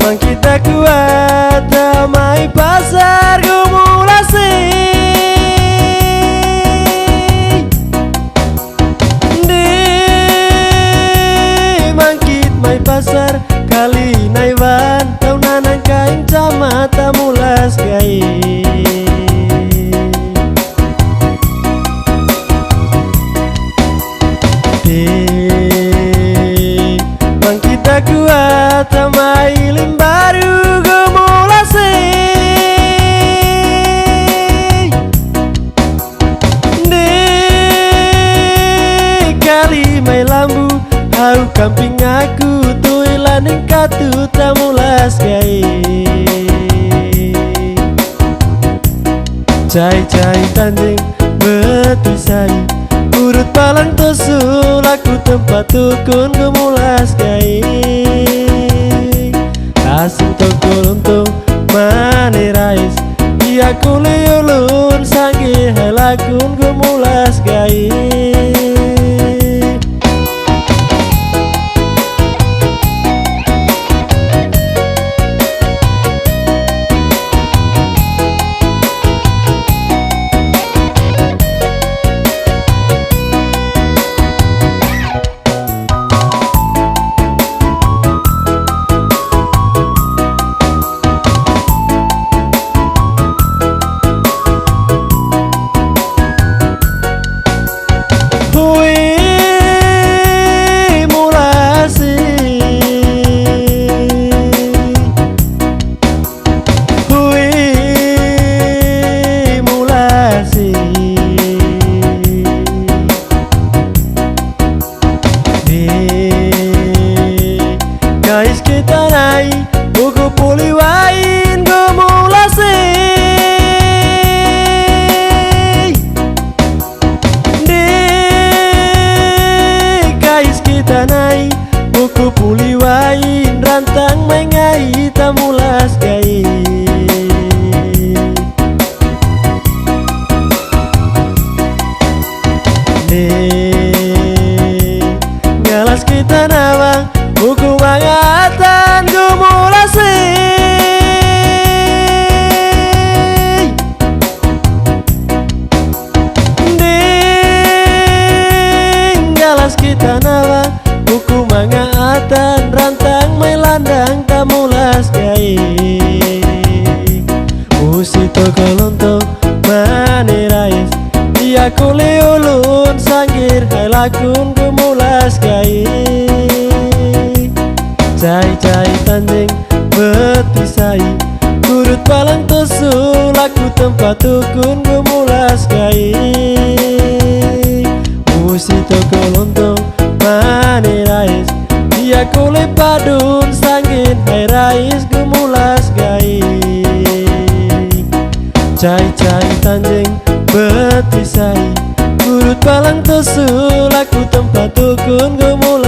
mangkit kuat damai pasar gumulasi di mangkit mai pasar kali naiwan tau nanang kaeng cama mulas kaeng mangkit kuat damai mbaru gumulasi di kali mai lMbu au kamping aku tuilaning katut mulas kaeng cai-cai tanjeng beti sai urut palang tosul aku tempat tukun gemulas kaeng asing toko lontong mane rais iya kuliulun sanggih lakun gemulas kaeng guys kita naik buku puli wain gumulasi di guys kita naik buku puli wain rantang mengai tamulas kaeng di ngalas kita nawang buku mangatan gumulasi di ngalas kita nawa buku mangatan rantang melandang tamulas kaeng musik toko lontong mane rais iya kuliulun sanggir hai lakun gumulas kaeng cai-cai tanjeng beti sai kudut palang tosul aku tempat tukun gumulas kaeng musik toko lontong mane rais iya kule padun sanggin hai rais gumulas kaeng cai-cai tanjeng beti sai kudut palang tosul aku tempat tukun gumulas